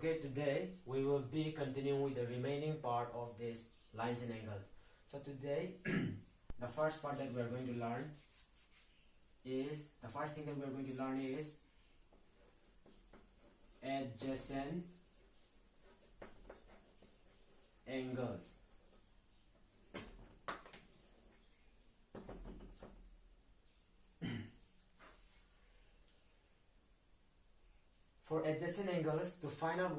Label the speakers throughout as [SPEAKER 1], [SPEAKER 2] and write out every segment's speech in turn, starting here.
[SPEAKER 1] Okay, today we will be continuing with the remaining part of this lines and angles. So today, the first part that we are going to learn is, the first thing that we are going to learn is adjacent angles. For adjacent angles, to find out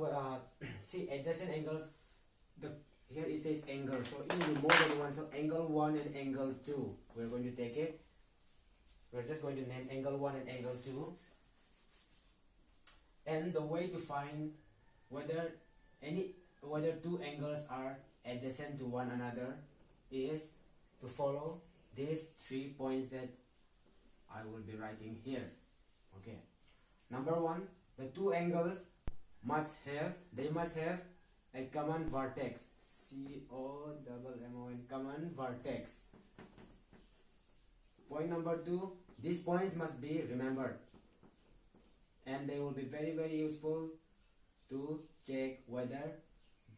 [SPEAKER 1] see adjacent angles, here it says angle, so it will be more than one. So angle 1 and angle 2, we're going to take it, we're just going to name angle 1 and angle 2. And the way to find whether two angles are adjacent to one another is to follow these 3 points that I will be writing here. Okay, number 1, the two angles must have a common vertex, COMMON, common vertex. Point number 2, these points must be remembered, and they will be very useful to check whether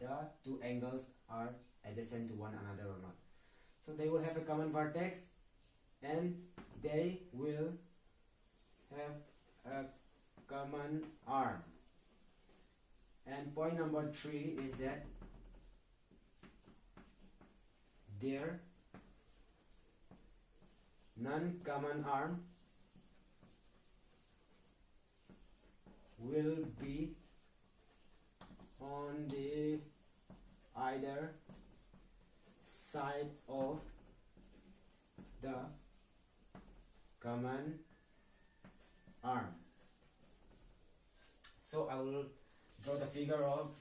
[SPEAKER 1] the two angles are adjacent to one another or not. So they will have a common vertex and they will have a common arm. And point number 3 is that their non-common arm will be on the either side of the common arm. So I will draw the figure of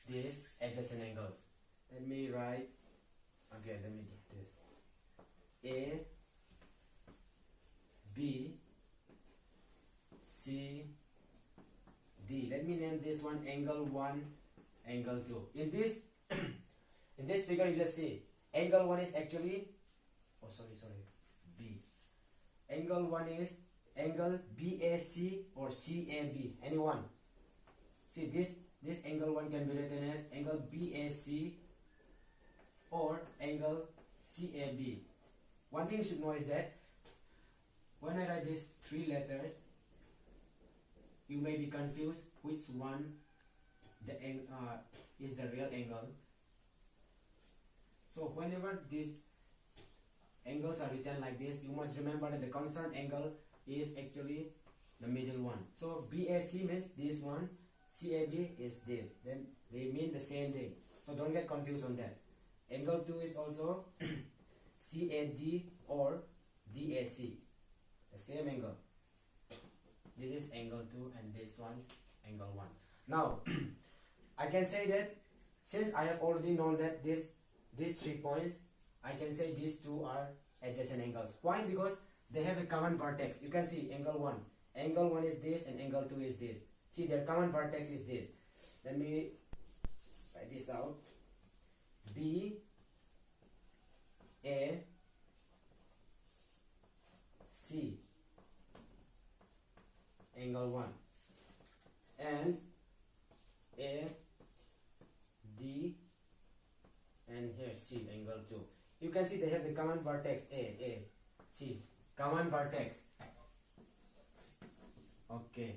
[SPEAKER 1] these adjacent angles. Let me write again. Let me do this: A, B, C, D. Let me name this one angle 1, angle 2. In this in this figure, you just see angle 1 is actually B. Angle 1 is angle BAC or CAB, anyone. See, this angle 1 can be written as angle BAC or angle CAB. One thing you should know is that when I write these 3 letters, you may be confused which one is the real angle. So whenever these angles are written like this, you must remember that the concerned angle is actually the middle one. So BAC means this one, CAB is this. Then they mean the same thing. So don't get confused on that. Angle 2 is also CAD or DAC, the same angle. This is angle 2 and this one angle 1. Now I can say that since I have already known that these 3 points, I can say these two are adjacent angles. Why? Because they have a common vertex. You can see angle 1. Angle 1 is this and angle 2 is this. See, their common vertex is this. Let me write this out. B, A, C, angle 1, and A, D, and here C, angle 2. You can see they have the common vertex A, C, common vertex. Okay,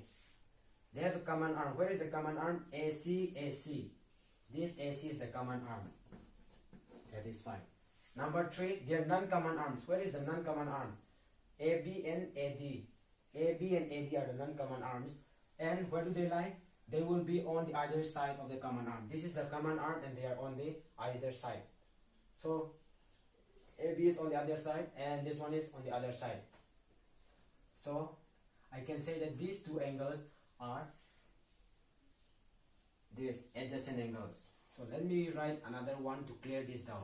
[SPEAKER 1] they have a common arm. Where is the common arm? AC, AC. This AC is the common arm. Satisfied. Number 3, their non-common arms. Where is the non-common arm? AB and AD. AB and AD are the non-common arms. And where do they lie? They will be on the other side of the common arm. This is the common arm and they are on the other side. So AB is on the other side and this one is on the other side. So I can say that these two angles are these adjacent angles. So let me write another one to clear this down.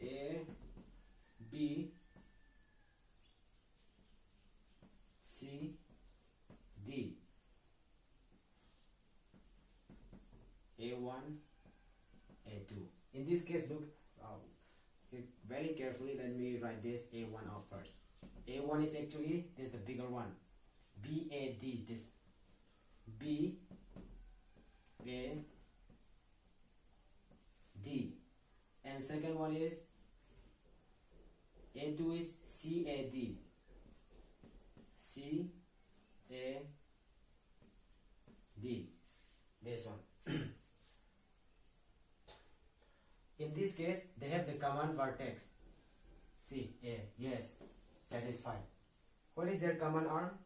[SPEAKER 1] A, B, C, D. A1, A2. In this case, look, very carefully. Let me write this A1 out first. A1 is actually this is the bigger one. BAD, this BAD, and second one is A2 is CAD, this one. In this case, they have the common vertex. See, yes, satisfied. What is their common arm?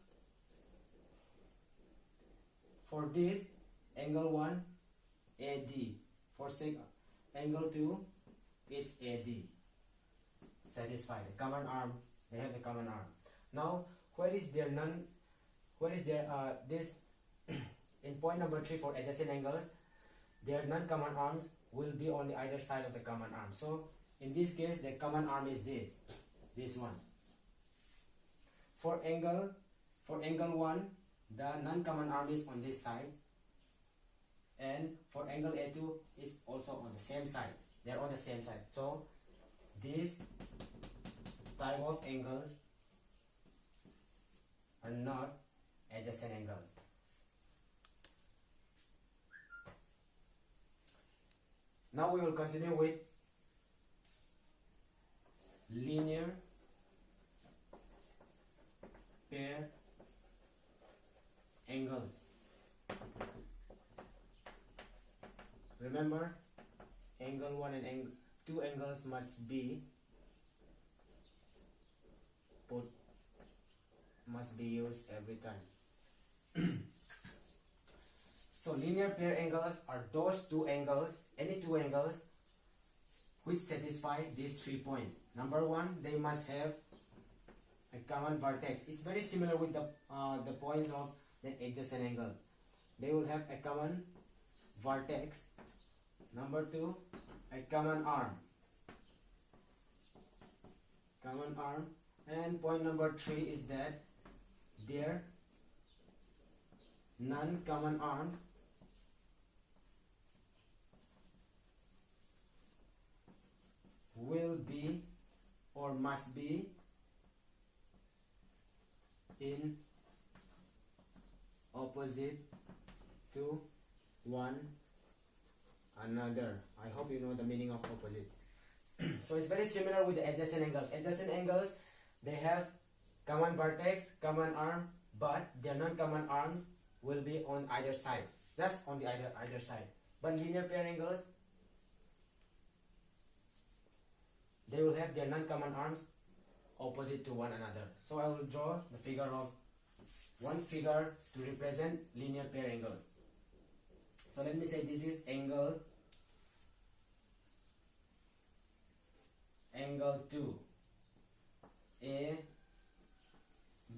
[SPEAKER 1] For this, angle 1, AD. For angle 2, it's AD. Satisfied. The common arm, they have the common arm. Now, what is their this in point number 3 for adjacent angles, their non-common arms will be on the either side of the common arm. So in this case, the common arm is this one. For angle 1, the non-common arm is on this side, and for angle A2 is also on the same side. They are on the same side. So this type of angles are not adjacent angles. Now we will continue with linear pair angles. Remember, angle 1 and angle 2 angles must be used every time. So linear pair angles are those two angles, any two angles which satisfy these 3 points. Number 1, they must have a common vertex. It's very similar with the points of the adjacent angles. They will have a common vertex. Number 2, a common arm. And point number 3 is that their non-common arms will be or must be in opposite to one another. I hope you know the meaning of opposite. So it's very similar with the adjacent angles. Adjacent angles, they have common vertex, common arm, but their non-common arms will be on either side, just on the either side. But linear pair angles, they will have their non-common arms opposite to one another. So I will draw the figure of one figure to represent linear pair angles. So let me say this is angle 2, A,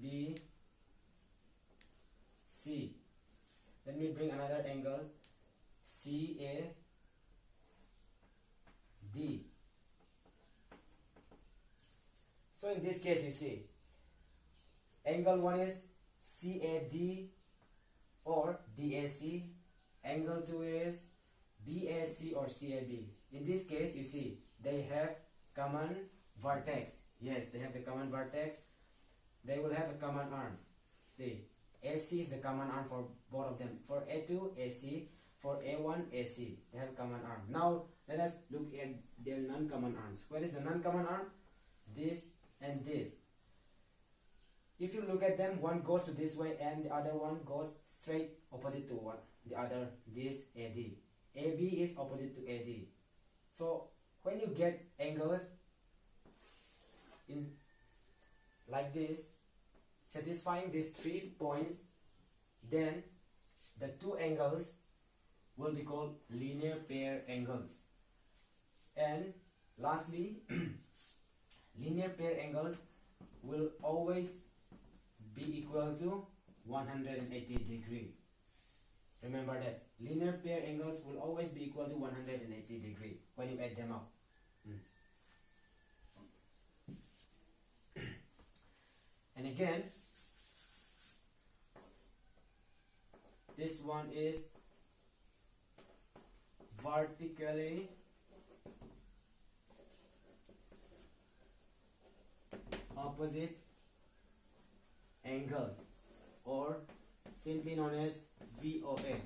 [SPEAKER 1] B, C. Let me bring another angle, CAD. So in this case, you see, angle 1 is CAD or DAC, angle 2 is BAC or CAB. In this case, you see, they have common vertex. Yes, they have the common vertex. They will have a common arm. See, AC is the common arm for both of them. For A2, AC. For A1, AC. They have common arm. Now, let us look at their non-common arms. What is the non-common arm? This and this. If you look at them, one goes to this way and the other one goes straight opposite to one. The other, this AD. AB is opposite to AD. So, when you get angles in like this, satisfying these 3 points, then the 2 angles will be called linear pair angles. And lastly, linear pair angles will always be equal to 180 degree. Remember that linear pair angles will always be equal to 180 degree when you add them up. And again, this one is vertically opposite angles, or simply known as VOA.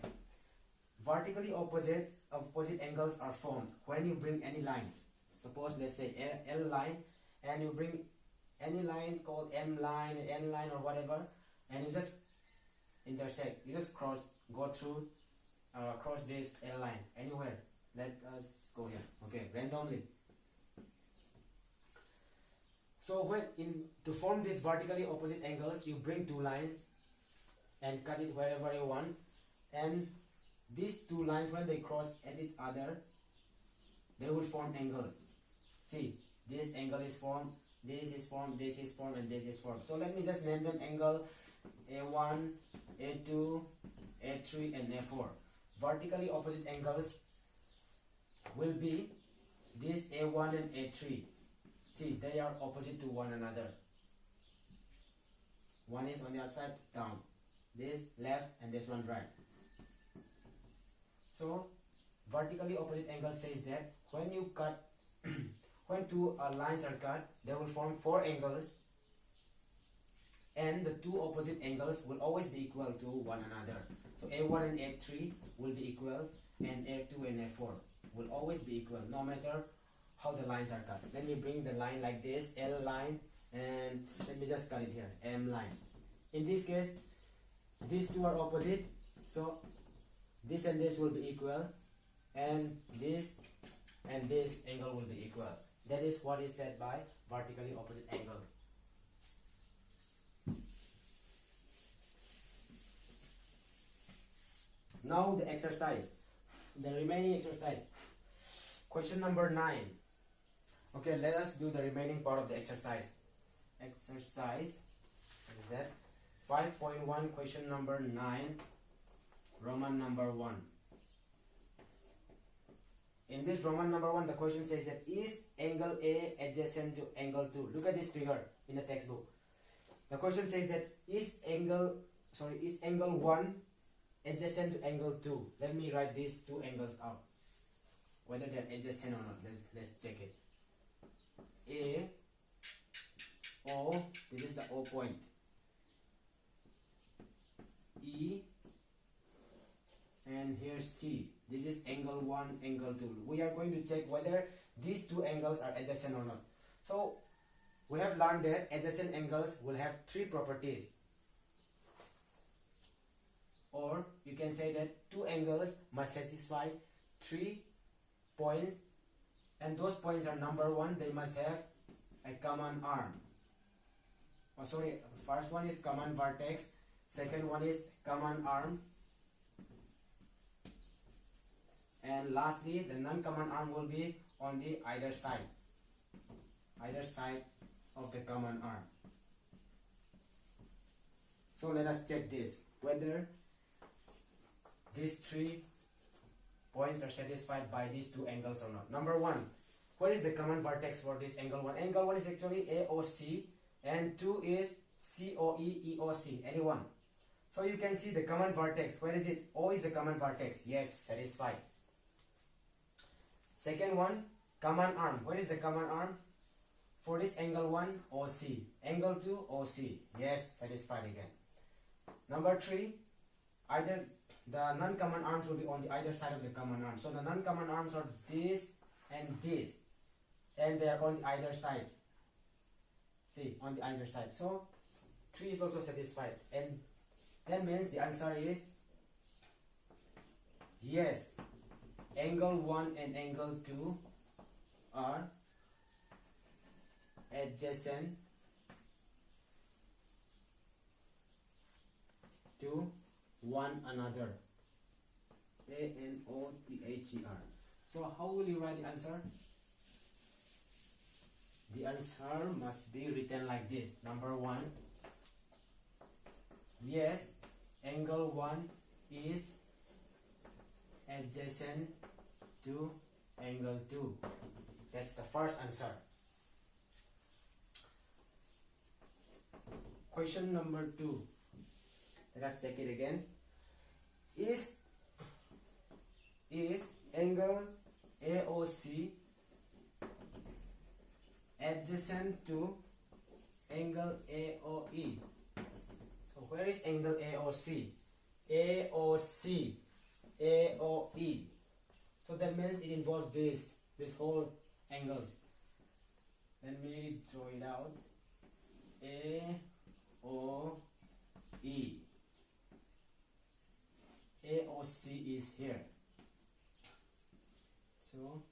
[SPEAKER 1] Vertically opposite angles are formed when you bring any line. Suppose let's say L line, and you bring any line called M line, N line, or whatever, and you just intersect, you just cross this L line anywhere. Let us go here, okay, randomly. So to form these vertically opposite angles, you bring two lines and cut it wherever you want, and these two lines, when they cross at each other, they will form angles. See, this angle is formed, this is formed, this is formed, and this is formed. So let me just name them angle A1, A2, A3, and A4. Vertically opposite angles will be this A1 and A3. See, they are opposite to one another. One is on the upside down, this left, and this one right. So vertically opposite angle says that when you cut when two lines are cut, they will form four angles, and the two opposite angles will always be equal to one another. So A1 and A3 will be equal, and A2 and A4 will always be equal, no matter how the lines are cut. Let me bring the line like this, L line, and let me just cut it here, M line. In this case, these two are opposite, so this and this will be equal, and this angle will be equal. That is what is said by vertically opposite angles. Now the exercise, the remaining exercise, question number 9. Okay, let us do the remaining part of the exercise. Exercise, what is that? 5.1, question number 9, Roman number 1. In this Roman number 1, the question says that is angle A adjacent to angle 2? Look at this figure in the textbook. The question says that is angle 1 adjacent to angle 2? Let me write these two angles out, whether they are adjacent or not. Let's check it. A, O, this is the O point. E, and here C. This is angle 1, angle 2. We are going to check whether these two angles are adjacent or not. So we have learned that adjacent angles will have three properties, or you can say that two angles must satisfy 3 points, and those points are: number 1, they must have a common arm. First one is common vertex, second one is common arm, and lastly the non-common arm will be on the either side of the common arm. So let us check this, whether these 3 points are satisfied by these two angles or not. Number 1, what is the common vertex for this angle 1? Angle 1 is actually AOC, and 2 is COE, EOC, any one. So you can see the common vertex. Where is it? O is the common vertex. Yes, satisfied. Second one, common arm. Where is the common arm? For this angle 1, OC. Angle 2, OC. Yes, satisfied again. Number 3, either the non-common arms will be on the either side of the common arm. So the non-common arms are this and this, and they are on the either side. See, on the either side. So 3 is also satisfied, and that means the answer is yes, angle 1 and angle 2 are adjacent to one another. ANOTHER. So how will you write the answer? The answer must be written like this. Number 1, yes, angle 1 is adjacent to angle 2. That's the first answer. Question number 2. Let us check it again. Is angle AOC adjacent to angle AOE. So where is angle AOC? AOC, AOE. So that means it involves this whole angle. Let me draw it out. AOE. AOC is here. So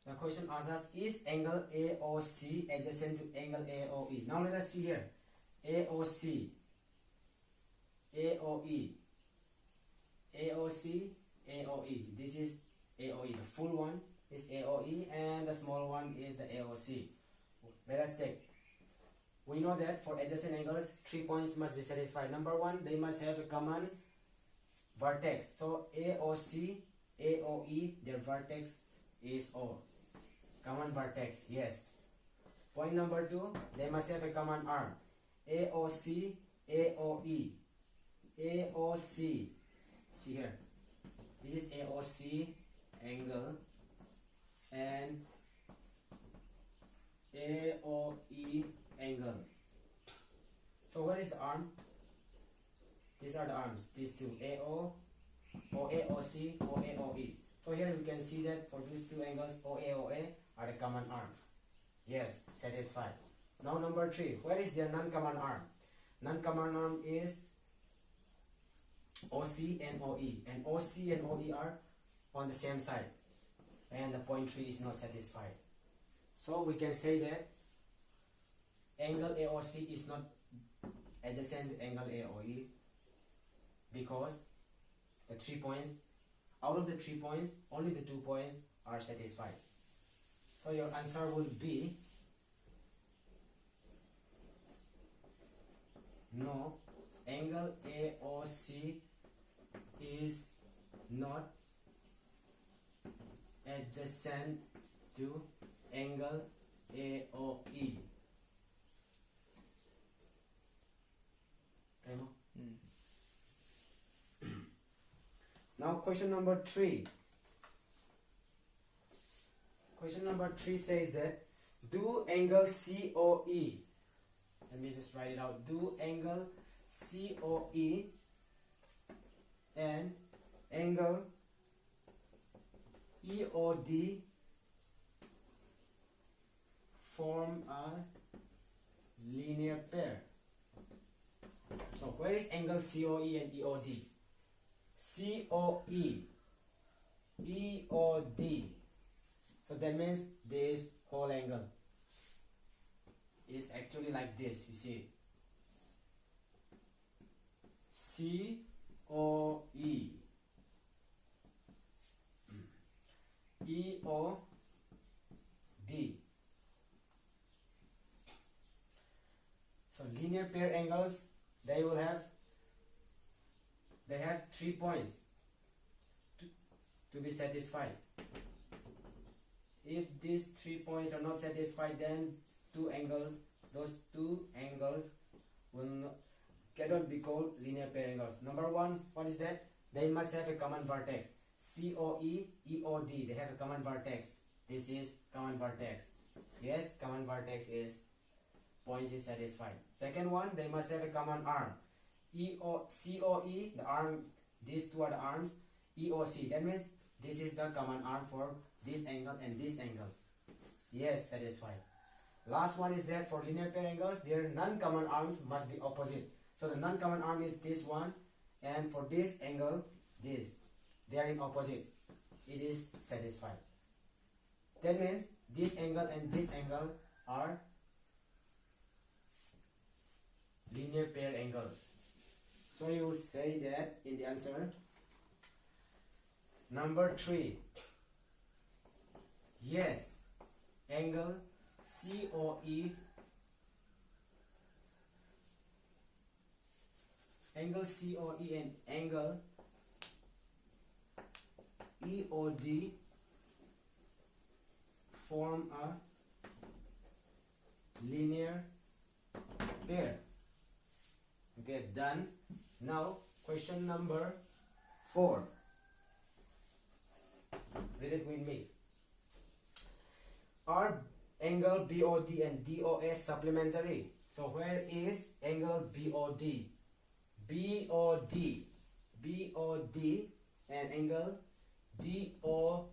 [SPEAKER 1] the question asks us, is angle AOC adjacent to angle AOE? Now let us see here. AOC, AOE, AOC, AOE. This is AOE. The full one is AOE and the small one is the AOC. Let us check. We know that for adjacent angles, 3 points must be satisfied. Number one, they must have a common vertex. So AOC, AOE, their vertex is O. Common vertex, yes. Point number two, they must have a common arm. AOC, AOE, AOC. See here. This is AOC angle and AOE angle. So where is the arm? These are the arms. These two, AO, or AOC, or AOE. So here we can see that for these two angles, OA, OA are the common arms. Yes, satisfied. Now number three, where is their non-common arm? Non-common arm is OC and OE, and OC and OE are on the same side, and the point 3 is not satisfied. So we can say that angle AOC is not adjacent to angle AOE because the 3 points, out of the 3 points, only the 2 points are satisfied. So your answer will be no, angle AOC is not adjacent to angle AOE. Now question number 3. Question number 3 says that do angle COE. Let me just write it out. Do angle COE and angle EOD form a linear pair. So where is angle COE and EOD? COE, EOD. So that means this whole angle is actually like this, you see. COE, EOD. So linear pair angles, they have 3 points to be satisfied. If these 3 points are not satisfied, then those two angles cannot be called linear pair angles. Number one, what is that? They must have a common vertex. COE, EOD, they have a common vertex. This is common vertex. Yes, common vertex is point is satisfied. Second one, they must have a common arm. COE, the arm, these two are the arms. EOC, that means this is the common arm for this angle and this angle. Yes, satisfied. Last one is that for linear pair angles, their non-common arms must be opposite. So the non-common arm is this one, and for this angle, this. They are in opposite. It is satisfied. That means this angle and this angle are linear pair angles. So you will say that in the answer. Number 3. Yes, angle COE, angle COE and angle EOD form a linear pair. Okay, done. Now question number 4. Read it with me. are angle BOD and DOS supplementary? So where is angle BOD? BOD and angle DOA.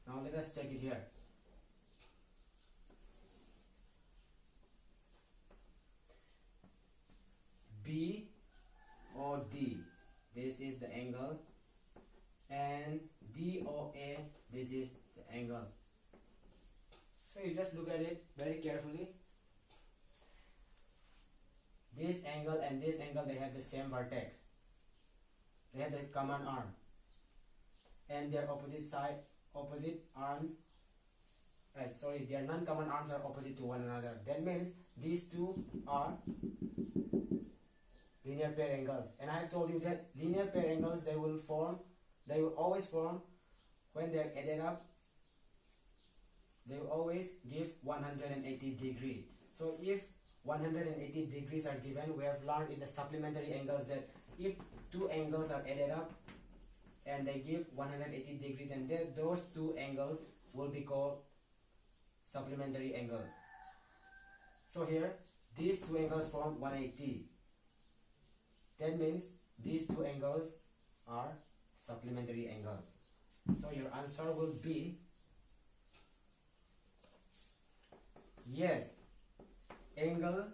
[SPEAKER 1] Now let us check it here. BOD, this is the angle, and DOA, this is the angle. So you just look at it very carefully. This angle and this angle, they have the same vertex. They have the common arm, and their opposite arms. Sorry, their non-common arms are opposite to one another. That means these two are linear pair angles. And I have told you that linear pair angles, they will always form when they are added up. They will always give 180 degree. So if 180 degrees are given, we have learned in the supplementary angles that if two angles are added up and they give 180 degrees, then those two angles will be called supplementary angles. So here these two angles form 180. That means these two angles are supplementary angles. So your answer will be yes, angle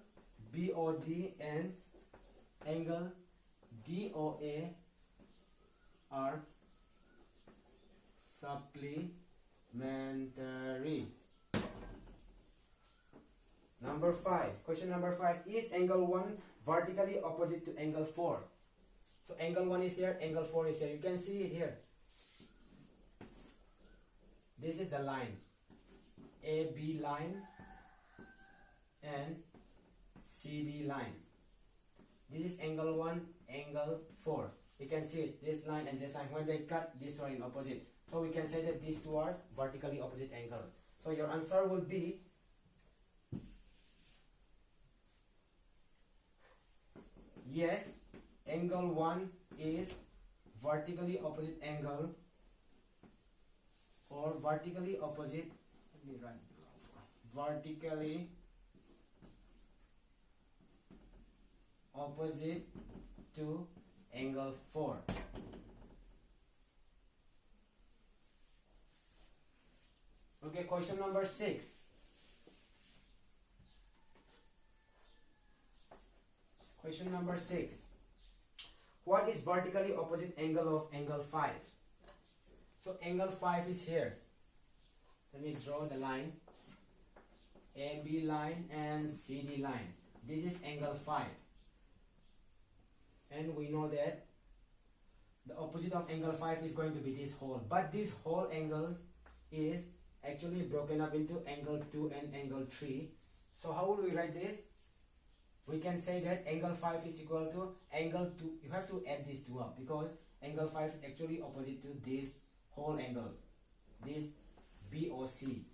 [SPEAKER 1] BOD and angle DOA are supplementary. Number 5. Question number 5. Is angle 1 vertically opposite to angle 4? So angle 1 is here, angle 4 is here. You can see it here. This is the line, AB line and CD line. This is angle 1, angle 4. You can see it, this line and this line. When they cut, these two are in opposite. So we can say that these two are vertically opposite angles. So your answer will be yes, angle 1 is vertically opposite angle, or vertically opposite, let me write vertically opposite to angle 4. Okay, question number 6. Question number 6. What is vertically opposite angle of angle 5? So angle 5 is here. Let me draw the line, AB line and CD line. This is angle 5. And we know that the opposite of angle 5 is going to be this whole. But this whole angle is actually broken up into angle 2 and angle 3. So how would we write this? We can say that angle 5 is equal to angle 2. You have to add these two up because angle 5 is actually opposite to this whole angle, this BOC.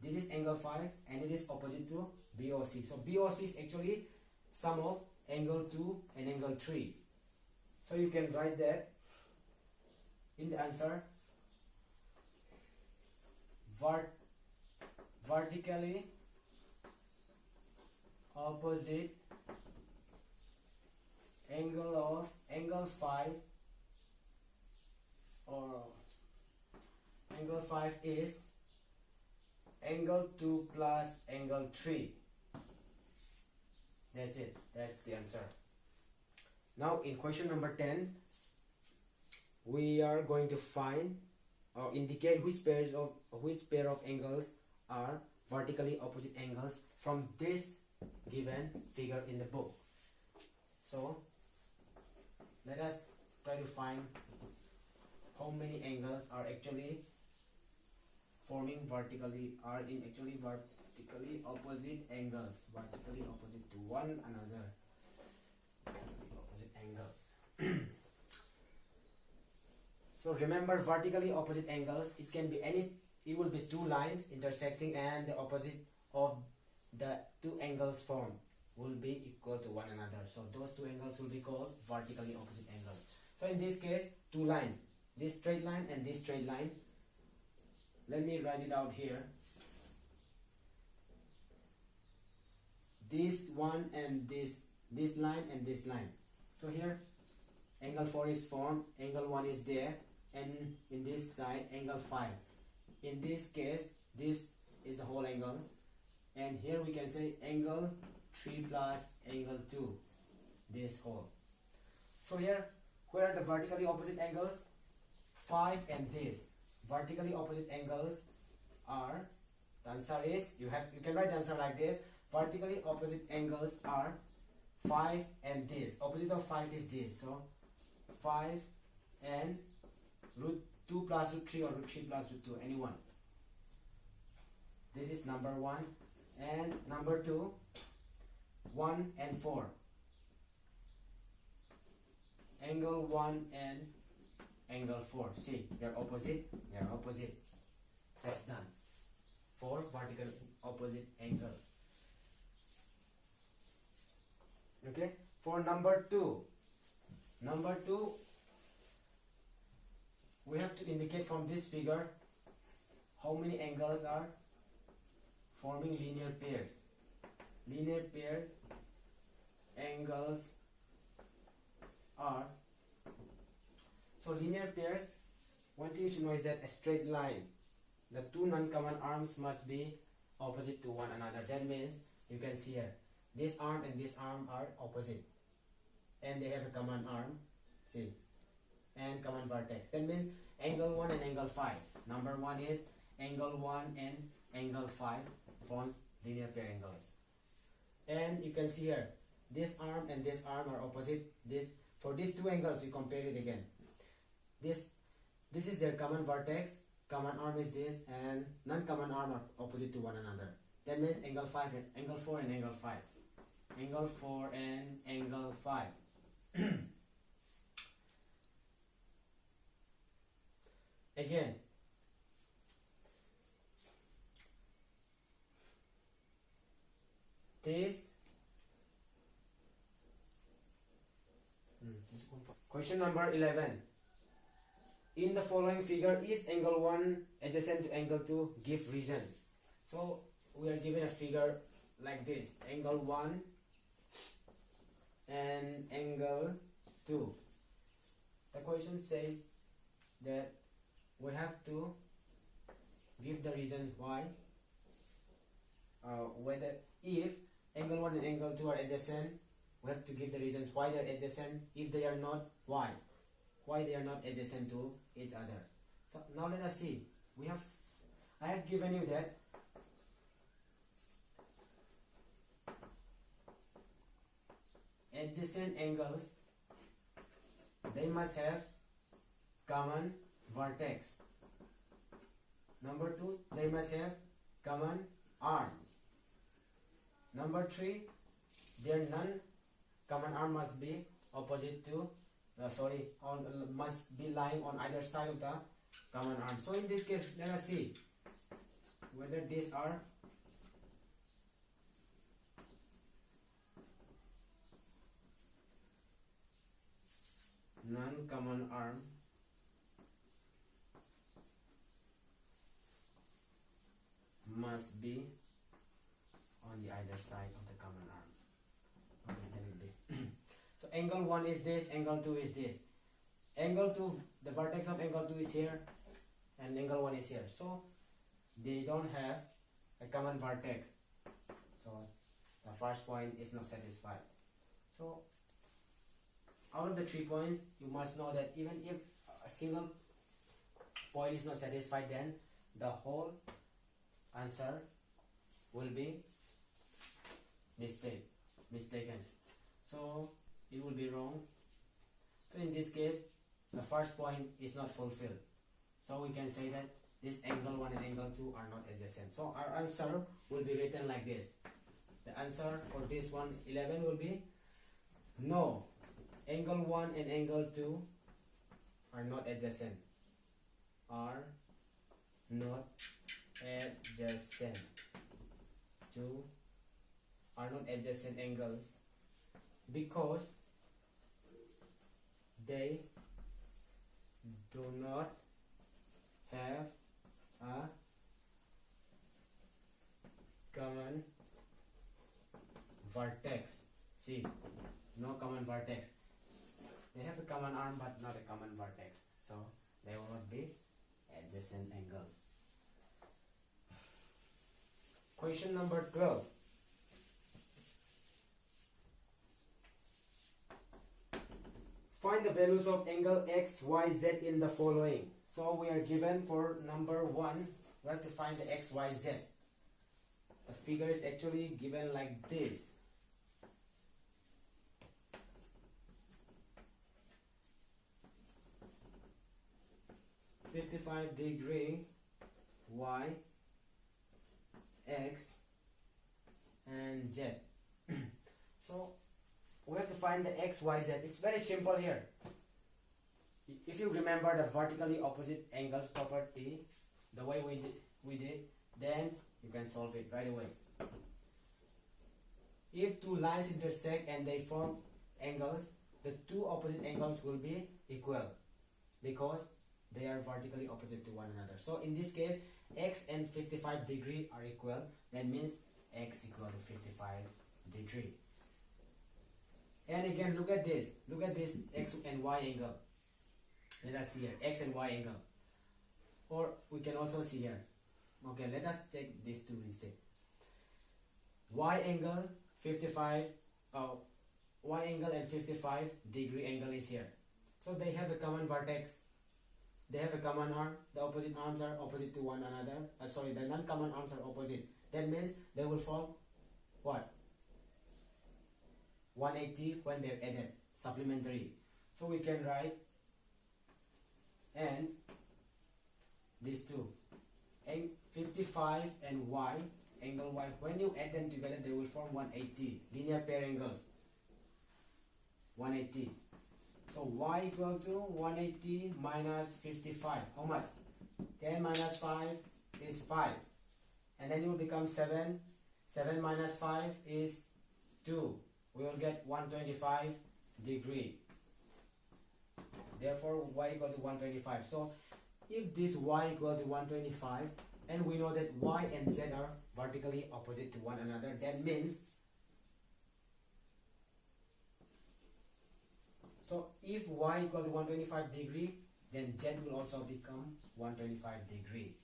[SPEAKER 1] This is angle 5 and it is opposite to BOC. So BOC is actually sum of angle 2 and angle 3. So you can write that in the answer. Vertically opposite angle of angle 5, or angle 5 is angle 2 plus angle 3. That's it. That's the answer. Now in question number 10, we are going to find or indicate which pair of angles are vertically opposite angles from this given figure in the book. So let us try to find how many angles are actually forming vertically opposite angles, vertically opposite to one another, opposite angles. So remember, vertically opposite angles, it can be it will be two lines intersecting and the opposite of the two angles formed will be equal to one another. So those two angles will be called vertically opposite angles. So in this case, two lines, this straight line and this straight line, let me write it out here. This one and this line and this line. So here angle 4 is formed, angle 1 is there, and in this side angle 5. In this case this is the whole angle, and here we can say angle 3 plus angle 2, this whole. So here, where are the vertically opposite angles? 5 and this. Vertically opposite angles are, the answer is, you can write the answer like this. Vertically opposite angles are 5 and this. Opposite of 5 is this. So 5 and root 2 plus root 3 or root 3 plus root 2, any one. This is number 1. And number 2, 1 and 4. Angle 1 and angle 4. See, they're opposite. They're opposite. That's done. 4 vertical opposite angles. Okay. For number 2. Number 2, we have to indicate from this figure how many angles are forming linear pairs. Linear pair angles are, so linear pairs, one thing you should know is that a straight line, the two non-common arms must be opposite to one another. That means you can see here, this arm and this arm are opposite, and they have a common arm, see, and common vertex. That means angle 1 and angle 5. Number 1 is angle 1 and angle 5 forms linear pair angles. And you can see here, this arm and this arm are opposite. This, for these two angles, you compare it again. This is their common vertex, common arm is this, and non-common arm are opposite to one another. That means angle 5 and angle 4 and angle 5. Angle 4 and angle 5. Again, this question number 11. In the following figure, is angle 1 adjacent to angle 2? Give reasons. So we are given a figure like this, angle 1 and angle 2. The question says that we have to give the reasons why, whether, if angle 1 and angle 2 are adjacent, we have to give the reasons why they are adjacent. If they are not, why they are not adjacent to each other. So now let us see. I have given you that adjacent angles, they must have common vertex. Number 2, they must have common arm. Number 3, their non-common arm must be opposite to, must be lying on either side of the common arm. So in this case, let us see whether these are non-common arm must be on the either side of the common arm. Okay, let it be. So angle 1 is this, angle 2 is this. Angle 2, the vertex of angle 2 is here, and angle 1 is here. So they don't have a common vertex. So the first point is not satisfied. So out of the 3 points, you must know that even if a single point is not satisfied, then the whole answer will be mistaken. So it will be wrong. So in this case, the first point is not fulfilled. So we can say that this angle 1 and angle 2 are not adjacent. So our answer will be written like this. The answer for this one 11 will be no. Angle 1 and angle 2 are not adjacent. Are not adjacent to, are not adjacent angles because they do not have a common vertex. See, no common vertex. They have a common arm but not a common vertex, so they will not be adjacent angles. Question number 12. Find the values of angle x, y, z in the following. So we are given for number 1, we have to find the x, y, z. The figure is actually given like this. (55° y, x, and z). So we have to find the x, y, z. It's very simple here. If you remember the vertically opposite angles property, the way we did, then you can solve it right away. If two lines intersect and they form angles, the two opposite angles will be equal because they are vertically opposite to one another. So in this case, x and 55° are equal. That means x equal to 55°. And again, look at this x and y angle. Let us see here, x and y angle. Or we can also see here. Okay, let us take these two instead. Y angle 55, y angle and 55° angle is here. So they have a common vertex. They have a common arm. The opposite arms are opposite to one another. The non-common arms are opposite. That means they will form what? 180 when they're added, supplementary. So we can write, and these two, 55 and y, angle y, when you add them together, they will form 180, linear pair angles, 180. So y equal to 180 minus 55. How much? 10 minus 5 is 5. And then it will become 7. 7 minus 5 is 2. We will get 125°. Therefore, y equal to 125. So, if this y equal to 125, and we know that y and z are vertically opposite to one another, that means, so if y equal to 125°, then z will also become 125°.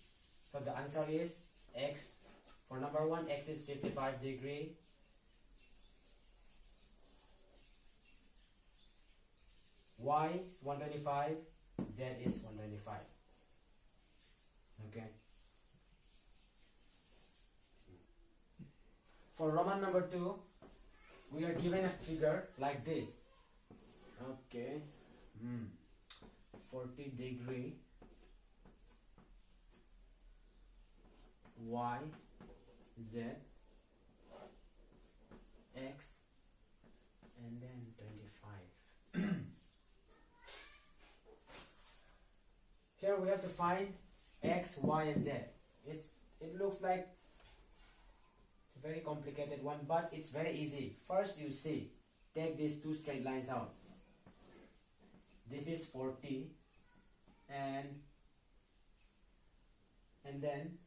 [SPEAKER 1] So the answer is x. For number 1, x is 55°. Y is 125, z is 125. Okay. For Roman number 2, we are given a figure like this. Okay. 40° y, z, x, and then 25. Here we have to find x, y, and z. It looks like it's a very complicated one, but it's very easy. First, you see, take these two straight lines out. This is 40, and then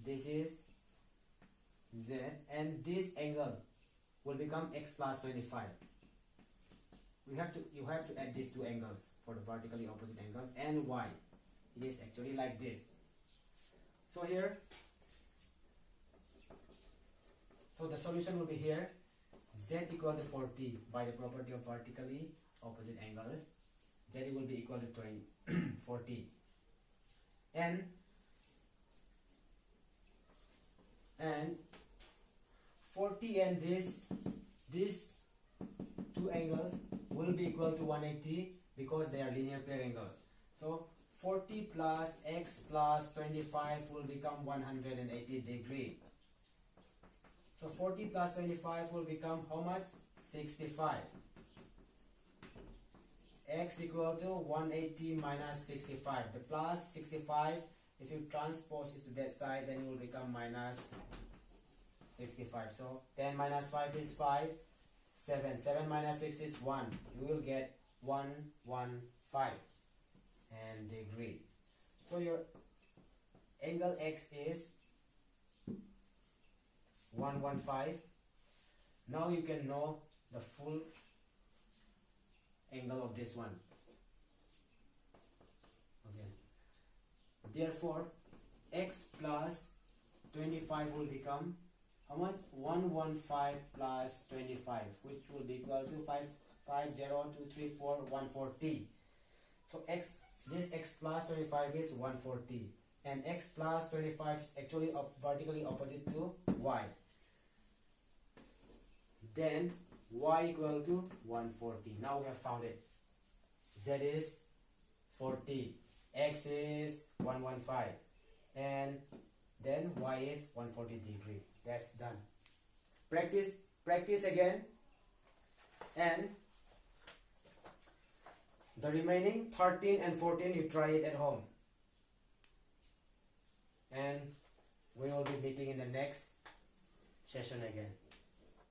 [SPEAKER 1] this is z, and this angle will become x plus 25. You have to add these two angles for the vertically opposite angles, and y. It is actually like this. So here, so the solution will be here, z equal to 40 by the property of vertically opposite angles. Z will be equal to 40, and 40 and these two angles will be equal to 180 because they are linear pair angles. So 40 plus x plus 25 will become 180°. So 40 plus 25 will become how much? 65. X equal to 180 minus 65. The plus 65, if you transpose it to that side, then it will become minus 65. So 10 minus 5 is 5. 7. 7 minus 6 is 1. You will get 115 and degree. So your angle x is 115. Now you can know the full angle of this one. Okay. Therefore, x plus 25 will become how much? 115 plus 25, which will be equal to 140. So this x plus 25 is 140, and x plus 25 is actually vertically opposite to y. Then y equal to 140. Now we have found it. Z is 40, x is 115, and then y is 140 degree. That's done. Practice again, and the remaining 13 and 14 you try it at home, and we will be meeting in the next session again.